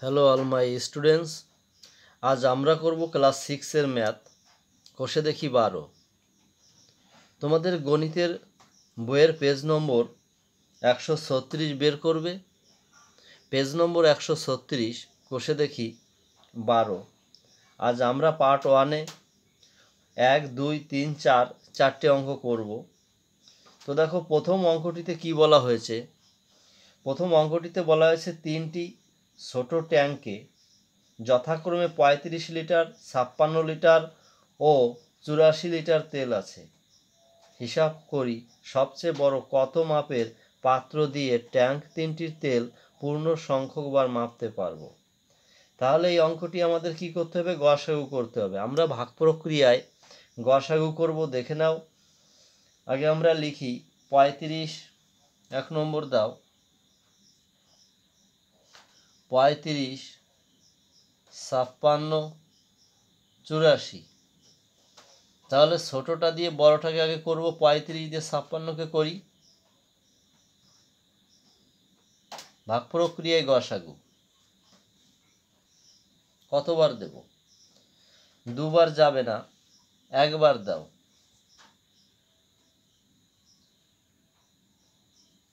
Hello all my students, আজ আমরা করব ক্লাস 6-এর ম্যাথ। কষে দেখি 12। তোমাদের গণিতের বইয়ের পেজ নম্বর 136 বের করবে। পেজ নম্বর 136, কষে দেখি 12। আজ আমরা পার্ট 1-এ 1, 2, 3, 4 চারটে অঙ্ক করব। তো দেখো, প্রথম অঙ্কটিতে কি বলা হয়েছে। প্রথম অঙ্কটিতে বলা হয়েছে 3টি ছোট ট্যাঙ্কে যথাক্রমে 35 লিটার, 56 লিটার ও 84 লিটার তেল আছে। হিসাব করি সবচেয়ে বড় কত মাপের পাত্র দিয়ে ট্যাঙ্ক তিনটির তেল পূর্ণ সংখ্যকবার মাপতে পারবো। তাহলে এই অঙ্কটি আমাদের কি করতে হবে? গসাগু করতে হবে। আমরা ভাগ প্রক্রিয়ায় গসাগু করব, দেখে নাও। আগে আমরা লিখি 35, 1 নম্বর দাও। 35, 56, 84। তাহলে ছোটটা দিয়ে বড়টাকে আগে করব। 35 দিয়ে 56কে করি। ভাগ প্রক্রিয়ায় গসাগু কতবার দেব? দুবার যাবে না, একবার দাও।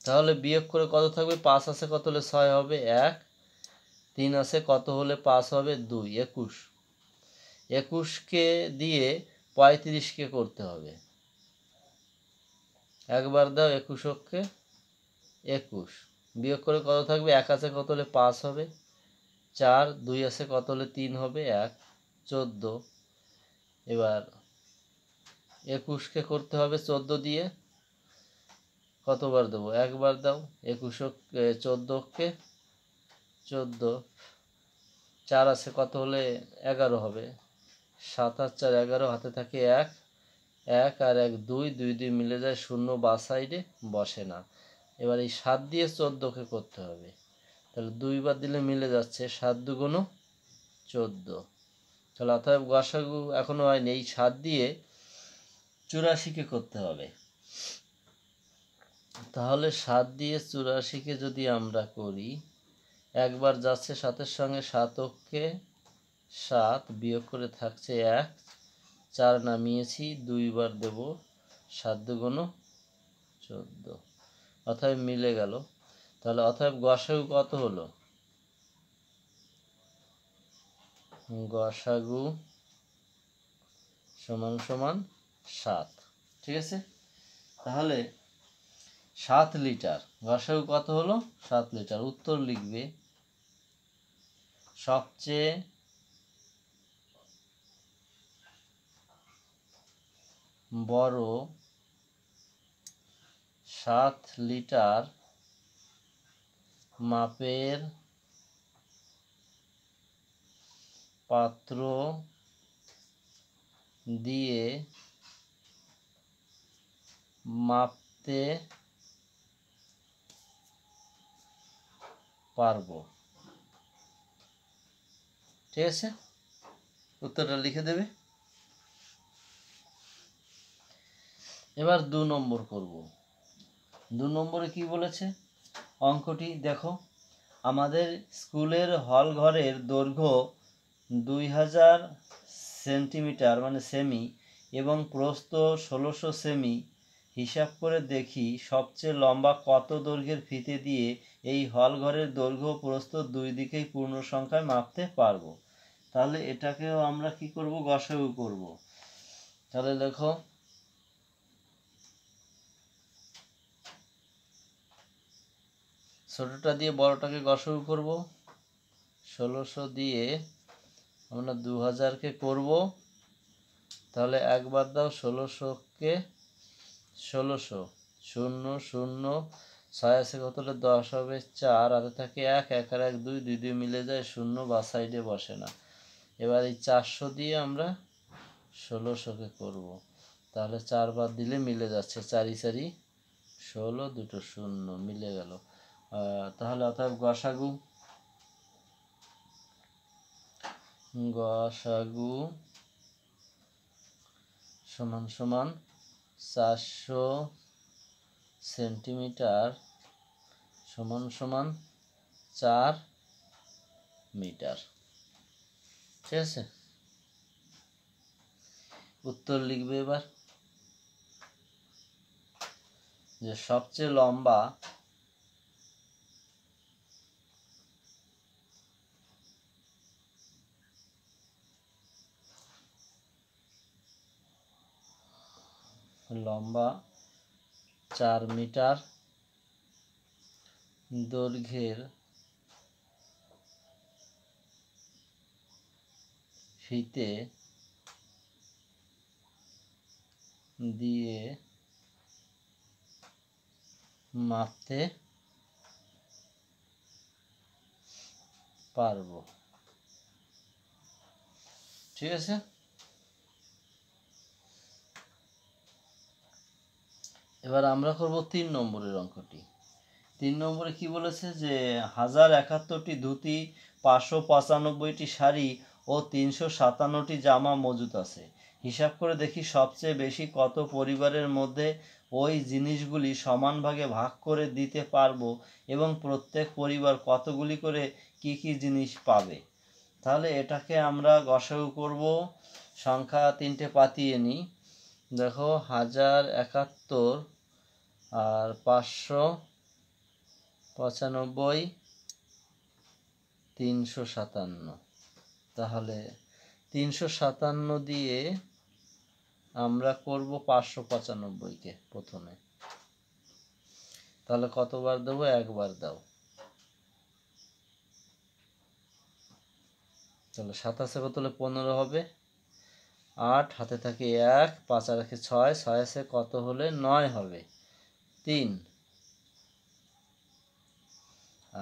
তাহলে বিয়োগ করে কত থাকবে? 5 আছে কত হলে 6 হবে? 1। 3 আছে কত হলে 5 হবে? 2। 21। 21কে দিয়ে 35কে করতে হবে। একবার দাও 21কে। 21 বিয়োগ করে কত থাকবে? 1 আছে কত হলে 5 হবে? 4। 2 আছে কত হলে 3 হবে? 1। 14। এবার 21কে করতে হবে 14 দিয়ে। কতবার দেবো? একবার দাও। 14কে 14। 4 আছে কত হলে 11 হবে? 7 আর 4 11, হাতে থাকে 1। 1 আর 1 2, 2 2 মিলে যায় 0, বা সাইডে বসে না। এবার এই 7 দিয়ে 14কে করতে হবে। তাহলে 2 বার দিলে মিলে যাচ্ছে, 7 2 14। তাহলে অতএব গসাগু এখনো হয়নি। এই 7 দিয়ে 84কে করতে হবে। তাহলে 7 দিয়ে 84কে যদি আমরা করি, একবার যাচ্ছে 7-এর সঙ্গে, 7কে 7 বিয়োগ করে থাকছে 1। 4 নামিয়েছি, 2 বার দেব। 7 2 14। অতএব মিলে গেল। তাহলে অতএব গসাগু কত হলো? গসাগু সমান সমান 7। ঠিক আছে? তাহলে 7 লিটার গসাগু কত হলো? 7 লিটার। উত্তর লিখবে সবচেয়ে বড় 7 লিটার মাপের পাত্র দিয়ে মাপতে পারবো। ঠিক আছে? উত্তরটা লিখে দেবে। এবার 2 নম্বর করব। 2 নম্বরে কি বলেছে? অঙ্কটি দেখো, আমাদের স্কুলের হল ঘরের দৈর্ঘ্য 2000 সেন্টিমিটার মানে সেমি এবং প্রস্থ 1600 সেমি। হিসাব করে দেখি সবচেয়ে লম্বা কত দৈর্ঘ্যের ফিতে দিয়ে এই হল ঘরের দৈর্ঘ্য প্রস্থ দুই দিকেই পূর্ণ সংখ্যায় মাপতে পারবো। তাহলে এটাকেও আমরা কি করব? গসাগু করব। তাহলে দেখো, ছোটটা দিয়ে বড়টাকে গসাগু করব। 1600 দিয়ে আমরা 2000কে করব। তাহলে একবার দাও। 1600কে 1600, 0 0, 6 আছে কত হলে 10 হবে? 4, হাতে থাকে 1। 1 আর 1 2, 2 2 মিলে যায় 0, বা সাইডে বসে না। এবার এই 400 দিয়ে আমরা 1600কে করব। তাহলে 4 বার দিলে মিলে যাচ্ছে, 4 4 16, 2 0 মিলে গেল। তাহলে অতএব গসাগু সমান সমান 400 সেন্টিমিটার সমান সমান 4 মিটার। ঠিক আছে, উত্তর লিখবে এবার যে সবচেয়ে লম্বা লম্বা 4 মিটার দৈর্ঘ্যের ফিতে দিয়ে মাপতে পারবো। ঠিক আছে, এবার আমরা করব 3 নম্বরের অঙ্কটি। 3 নম্বরে কি বলেছে যে 1071টি ধুতি, 595টি শাড়ি ও 357টি জামা মজুত আছে। হিসাব করে দেখি সবচেয়ে বেশি কত পরিবারের মধ্যে ওই জিনিসগুলি সমান ভাগে ভাগ করে দিতে পারবো এবং প্রত্যেক পরিবার কতগুলি করে কি কি জিনিস পাবে। তাহলে এটাকে আমরা গসাগু করব। সংখ্যা 3টে পাতিয়ে নিই। দেখো 1071 আর 595 357। তাহলে 357 দিয়ে আমরা করব 595কে প্রথমে। তাহলে কতবার দেবো? একবার দাও। তাহলে 7 আছে কত হলে 15 হবে, 8 হাতে থাকে 1, 5 আর 1 6, 6 আছে কত হলে 9 হবে, 3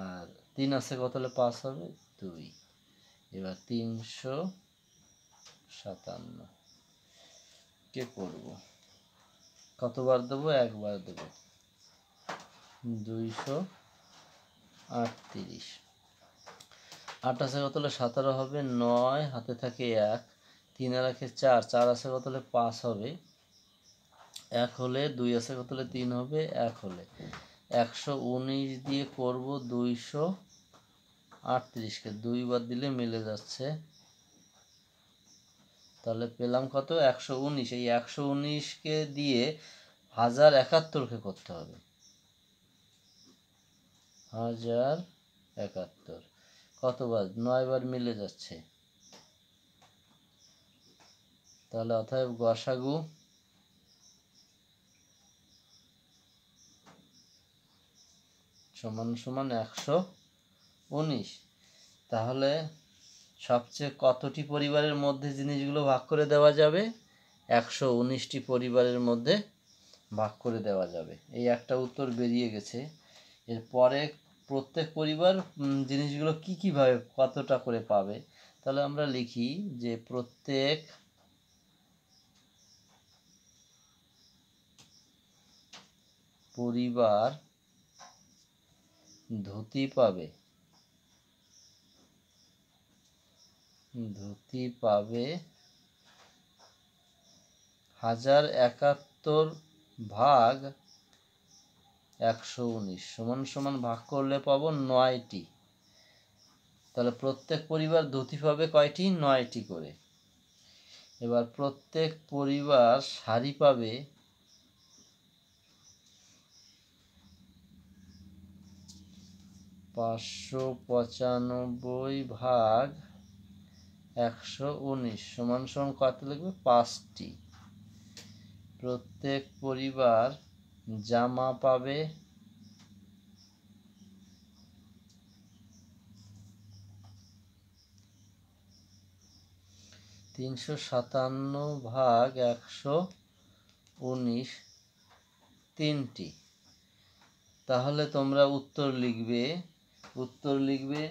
আর 3 আছে কত হলে 5 হবে, 2। এবার 357 কে করব, কতবার দেবো? একবার দেবো, 238। 8 আছে কত হলে 17 হবে, 9 হাতে থাকে 1, 3 আর 1 4, 4 আছে কত হলে 5 হবে, 1 হলে 2 আছে কত হলে 3 হবে, 1 হলে 119 দিয়ে করব 238কে 2 বার দিলে মিলে যাচ্ছে। তাহলে পেলাম কত? 119। এই 119কে দিয়ে 1071কে করতে হবে, 1071 কতবার? 9 বার মিলে যাচ্ছে। তাহলে অতএব গসাগু সমান সমান 119। তাহলে সবচেয়ে কতটি পরিবারের মধ্যে জিনিসগুলো ভাগ করে দেওয়া যাবে? 119টি পরিবারের মধ্যে ভাগ করে দেওয়া যাবে। এই একটা উত্তর বেরিয়ে গেছে। এরপরে প্রত্যেক পরিবার জিনিসগুলো কীভাবে কতটা করে পাবে, তাহলে আমরা লিখি যে প্রত্যেক পরিবার ধুতি পাবে, 1071 ভাগ 119 সমান সমান ভাগ করলে পাবো 9টি। তাহলে প্রত্যেক পরিবার ধুতি পাবে কয়টি? 9টি করে। এবার প্রত্যেক পরিবার শাড়ি পাবে 595 ভাগ 119 সমান সমান কত লিখবে? 5টি। প্রত্যেক পরিবার জামা পাবে 357 ভাগ 119 3টি। তাহলে তোমরা উত্তর লিখবে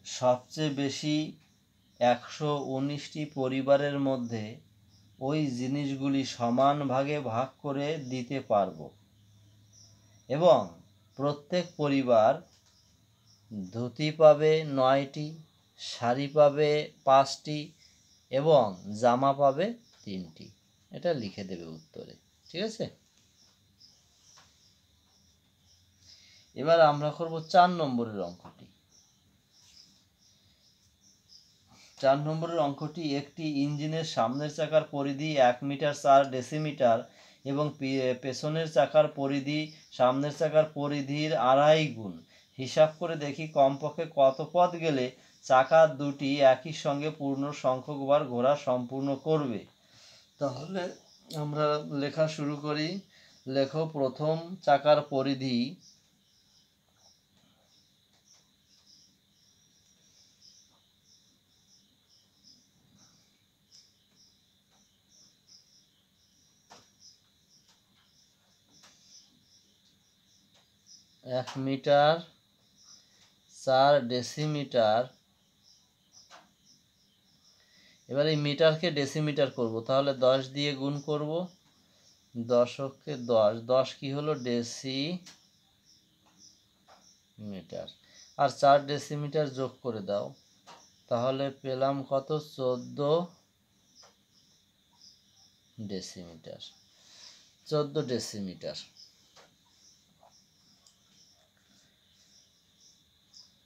সবচেয়ে বেশি 119টি পরিবারের মধ্যে ওই জিনিসগুলি সমান ভাগে ভাগ করে দিতে পারবো এবং প্রত্যেক পরিবার ধুতি পাবে 9টি, শাড়ি পাবে 5টি এবং জামা পাবে 3টি। এটা লিখে দেবে উত্তরে। ঠিক আছে, এবার আমরা করব 4 নম্বরের অঙ্কটি। 4 নম্বরের অঙ্কটি, একটি ইঞ্জিনের সামনের চাকার পরিধি 1 মিটার 4 ডেসিমিটার এবং পেছনের চাকার পরিধি সামনের চাকার পরিধির 2.5 গুণ। হিসাব করে দেখি কমপক্ষে কত পথ গেলে চাকা দুটি একই সঙ্গে পূর্ণ সংখ্যকবার ঘোরা সম্পূর্ণ করবে। তাহলে আমরা লেখা শুরু করি। লেখো প্রথম চাকার পরিধি, এক মিটার 4 ডেসিমিটার। এবার এই মিটারকে ডেসিমিটার করব, তাহলে 10 দিয়ে গুণ করব, দশককে 10, 10 কি হলো ডেসিমিটার, আর 4 ডেসিমিটার যোগ করে দাও, তাহলে পেলাম কত, 14 ডেসিমিটার। 14 ডেসিমিটার।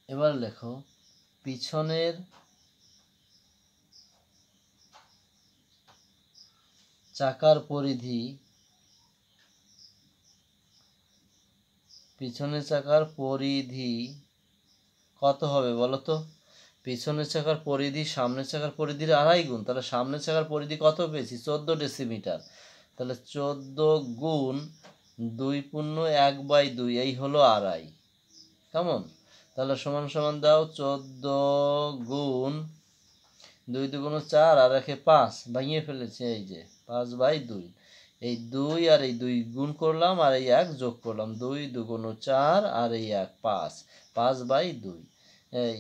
এবার লেখো পিছনের চাকার পরিধি, পিছনের চাকার পরিধি কত হবে বলো তো? পিছনের চাকার পরিধি সামনের চাকার পরিধির 2.5 গুণ, তাহলে সামনের চাকার পরিধি কত পেয়েছি, 14 ডেসিমিটার। তাহলে 14 গুণ 2 পূর্ণ 1/2, এই হলো 2.5। কেমন? তাহলে সমান সমান দাও, 14 গুণ 2 দুগুণ 4 আর 1 5, ভাঙিয়ে ফেলেছি, এই যে 5/2। এই 2 আর এই 2 গুণ করলাম আর এই 1 যোগ করলাম, 2 দুগুণ 4 আর এই 1 5, 5/2। এই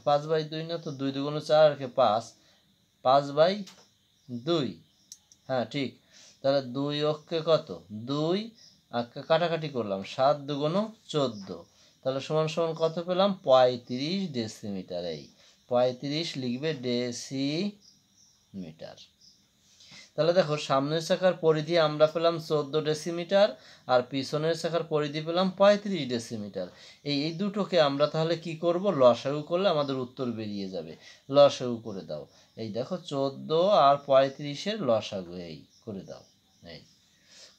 5/2 না তো, 2 দুগুণ 4 আর 5, 5/2। হ্যাঁ ঠিক। তাহলে 2 অক্ষে কত, 2 আর কাটাকাটি করলাম, 7 দুগুণ 14, তাহলে সমান সমান কত পেলাম, 35 ডেসিমিটার। এই 35 লিখবে ডেসিমিটার। তাহলে দেখো সামনের চাকার পরিধি আমরা পেলাম 14 ডেসিমিটার আর পিছনের চাকার পরিধি পেলাম 35 ডেসিমিটার। এই দুটোকে আমরা তাহলে কি করব, লসাগু করলে আমাদের উত্তর বেরিয়ে যাবে। লসাগু করে দাও, এই দেখো 14 আর 35-এর লসাগু এই করে দাও। এই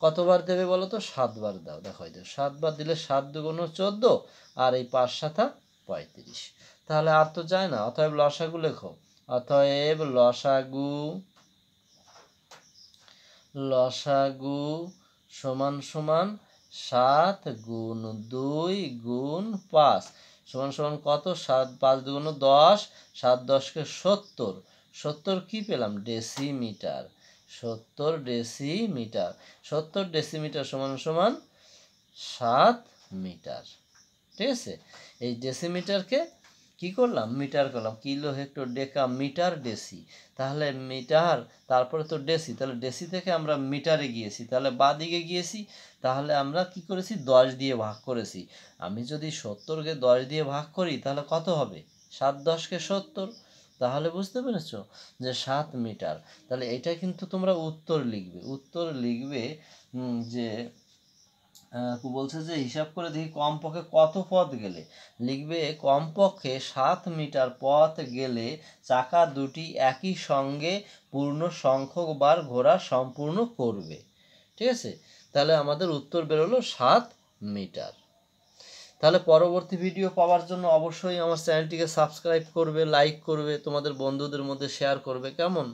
কতবার দেবে বলো তো, 7 বার দাও। দেখো এই 7 বার দিলে 7 দুগুণ 14 আর এই 5 7 35। তাহলে আর তো যায় না, অতএব লসাগু লেখো। অতএব লসাগু সমান সমান 7 গুণ 2 গুণ 5 সমান সমান কত, 7 5 দুগুণ 10, 7 10-কে 70, 70 কি পেলাম, ডেসিমিটার। 70 ডেসিমিটার, 70 ডেসিমিটার সমান সমান 7 মিটার। ঠিক আছে? এই ডেসিমিটারকে কি করলাম, মিটার করলাম, kilo hecto deka meter deci. তাহলে মিটার তারপরে তো ডেসি, তাহলে ডেসি থেকে আমরা মিটারে গিয়েছি, তাহলে বাঁ দিকে গিয়েছি। তাহলে আমরা কি করেছি, 10 দিয়ে ভাগ করেছি। আমি যদি 70-কে 10 দিয়ে ভাগ করি তাহলে কত হবে, 7 10-কে 70। তাহলে বুঝতে পেরেছো যে 7 মিটার। তাহলে এটা কিন্তু তোমরা উত্তর লিখবে, উত্তর লিখবে যে বলছে যে হিসাব করে দেখি কমপক্ষে কত পথ গেলে, লিখবে কমপক্ষে 7 মিটার পথ গেলে চাকা দুটি একই সঙ্গে পূর্ণ সংখ্যক বার ঘোরা সম্পূর্ণ করবে। ঠিক আছে? তাহলে আমাদের উত্তর বেরোলো 7 মিটার। তাহলে পরবর্তী ভিডিও পাওয়ার জন্য অবশ্যই আমার চ্যানেলটিকে সাবস্ক্রাইব করবে, লাইক করবে, তোমাদের বন্ধুদের মধ্যে শেয়ার করবে। কেমন?